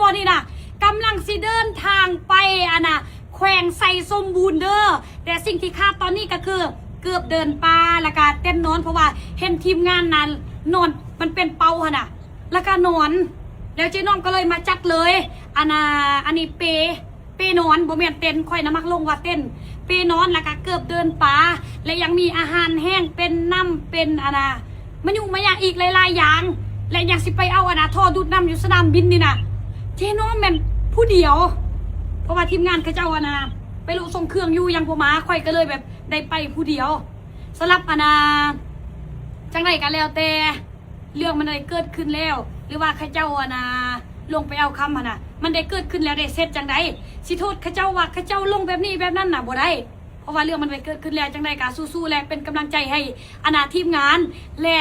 บ่นี่นะกำลังสิเดินทางไปแขวงไซสมบูรณ์เด้อแต่สิ่งที่ขาดตอนนี้ก็คือเกือบเดินป่าแล้วก็เต้นนอนเพราะว่าเห็นทีมงานนั้นนอนมันเป็นเป่าหั่นน่ะแล้วก็นอนแล้วเจ๊น้องก็เลยมาจัดเลยอันนี้เปนอนบ่แม่นเต้นค่อยน้ำมักลงว่าเต้นเปนอนแล้วก็เกือบเดินป่าและยังมีอาหารแห้งเป็นน้ำเป็นมันอยู่มาอย่างอีกหลายๆอย่างและยังสิไปเอาท่อดูดน้ำอยู่สนามบินนี่นะเจ๊น้องแม่นผู้เดียวเพราะว่าทีมงานเขาเจ้าไปลุส่งเครื่องอยู่ยังบ่มาค่อยก็เลยแบบได้ไปผู้เดียวสำหรับจังไรกันแล้วแต่เรื่องมันได้เกิดขึ้นแล้วหรือว่าเขาเจ้าลงไปเอาคำมันได้เกิดขึ้นแล้วได้เสร็จจังไดสิโทษเขาเจ้าว่าเขาเจ้าลงแบบนี้แบบนั้นน่ะบ่ได้เพราะว่าเรื่องมันได้เกิดขึ้นแล้วจังไดกะสู้ๆและเป็นกำลังใจให้ทีมงานและ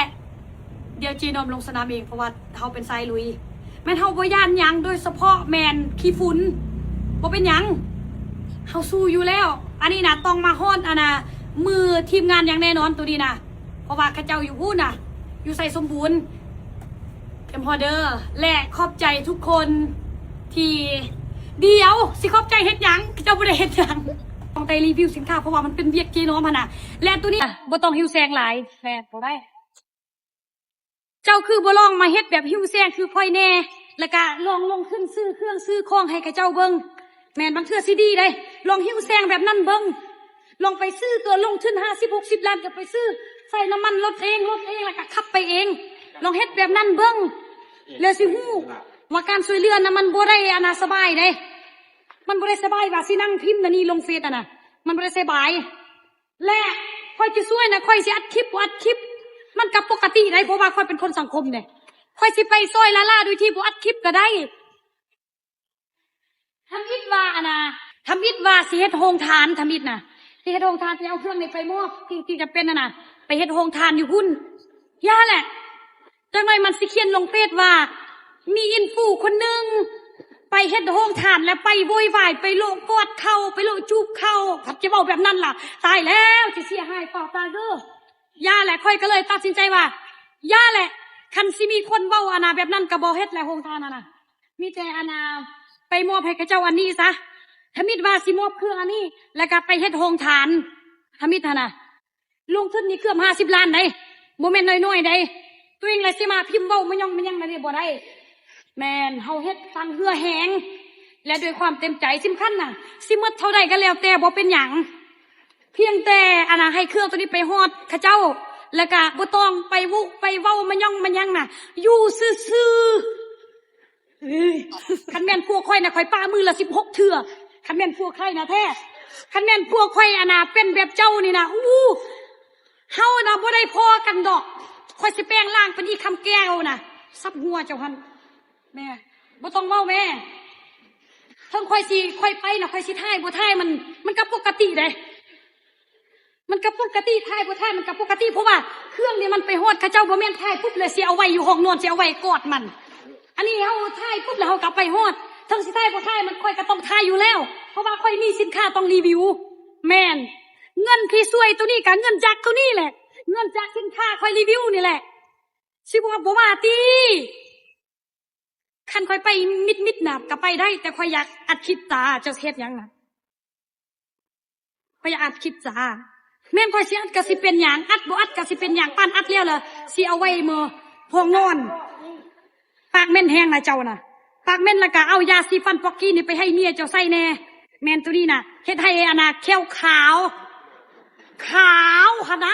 เดี๋ยวจีนอมลงสนามเองเพราะว่าเขาเป็นสายลุยแม่นเขาบ่ย่านหยังโดยเฉพาะแมนขี้ฝุ่นบ่เป็นหยังเขาสู้อยู่แล้วอันนี้นะต้องมาฮ้อนมือทีมงานอย่างแน่นอนตัวนี้นะเพราะว่าเขาเจ้าอยู่พูดอยู่ใส่สมบูรณ์เต็มพอเดอร์และขอบใจทุกคนที่เดี๋ยวสิขอบใจเฮ็ดหยังเจ้าบ่ได้เฮ็ดหยังต้องไปรีวิวสินค้าเพราะว่ามันเป็นเวียกเจน้อมและตัวนี้บ่ต้องหิวแซงหลายแม่บ่ได้เจ้าคือบ่ลองมาเฮ็ดแบบหิวแซงคือค่อยแน่แล้วก็ลองลงขึ้นซื้อเครื่องซื้อของให้กับเจ้าเบิ่งแม่นบางเทื่อสิดีได้ลองหิวแซงแบบนั้นเบิ่งลองไปซื้อตัวลงทุน50-60 ล้านก็ไปซื้อใส่น้ำมันรถเองแล้วก็ขับไปเองลองเฮ็ดแบบนั้นเบิ่งแล้วสิฮู้ว่าการช่วยเหลือมันบ่ได้สบายเด้มันบ่ได้สบายว่าสินั่งพิมพ์นี่ลงเฟซมันบ่ได้สบายและค่อยสิช่วยค่อยสิอัดคลิปมันกับปกติได้เพราะว่าค่อยเป็นคนสังคมเนี่ยค่อยสิไปซอยลาล่าโดยที่บ่อัดคลิปก็ได้ทำอิดว่าสิเฮ็ดโรงทานทำอิดสิเฮ็ดโรงทานไปเอาเครื่องนี้ไปมอบที่จะเป็นไปเฮ็ดโรงทานอยู่หุ่นย่าแหละจังไดมันสิเขียนลงเฟซว่ามีอินฟูคนนึงไปเฮ็ดโรงทานแล้วไปโวยวายไปโลกอดเข้าไปโลจูบเข้าพัดจะเว้าแบบนั้นล่ะตายแล้วสิเสียหายเปล่าตาเด้อย่าแหละค่อยก็เลยตัดสินใจว่าย่าแหละคันสิมีคนเว้าแบบนั้นก็บ่เฮ็ดแหละโรงทานมีแต่ไปมอบให้กับเจ้าอันนี้ซะถ้ามิดว่าสิมอบเครื่องอันนี้แล้วก็ไปเฮ็ดโรงทานถ้ามิดลงทุนนี่เกือบ50 ล้านได้บ่แม่นน้อยๆได้ตัวเองเลยสิมาพิมพ์เว้ามันยังได้บ่ได้แม่นเฮาเฮ็ดฟังเหือแหงและด้วยความเต็มใจสำคัญสิหมดเท่าใดก็แล้วแต่บ่เป็นหยังเพียงแต่ให้เครื่องตัวนี้ไปฮอดเขาเจ้าแล้วก็บ่ต้องไปเว้ามันยังอยู่ซื่อๆคันแม่นพวกข่อยข่อยปามือละ16 เทื่อคันแม่นพวกใครแท้คันแม่นพวกข่อยเป็นแบบเจ้านี่เฮาบ่ได้พอกันดอกข่อยสิแปลงร่างเป็นอีคำแก้วซับหัวเจ้าหั่นแม่บ่ต้องเว้าแม่เพิ่งค่อยไปค่อยสิถ่ายบ่ถ่ายมันก็ปกติเด้มันก็ปกติถ่ายบ่ถ่ายมันก็ปกติเพราะว่าเครื่องนี้มันไปฮอดเขาเจ้าบ่แม่นถ่ายปุ๊บเลยสิเอาไว้อยู่ห้องนอนสิเอาไว้กอดมันอันนี้เฮาถ่ายปุ๊บแล้วเฮากลับไปฮอดทั้งสิถ่ายบ่ถ่ายมันค่อยก็ต้องถ่ายอยู่แล้วเพราะว่าค่อยมีสินค้าต้องรีวิวแม่นเงินที่ช่วยตัวนี้ก็เงินจากตัวนี้แหละเงินจากสินค้าค่อยรีวิวนี่แหละสิบ่ว่าติคันค่อยไปมิดก็ไปได้แต่ค่อยอยากอัดคลิปจ้าจะเฮ็ดหยังค่อยอยากอัดคลิปจ้าแม่นค่อยสิอัดก็สิเป็นหยังอัดบ่อัดก็สิเป็นหยังปานอัดแล้วล่ะสิเอาไว้มื้อห้องนอนปากแม่นแห้งเจ้าปากแม่นแล้วก็เอายาสีฟันปอกกี้นี่ไปให้เมียเจ้าใส่แน่แม่นตัวนี้เฮ็ดให้แค้วขาวหั่น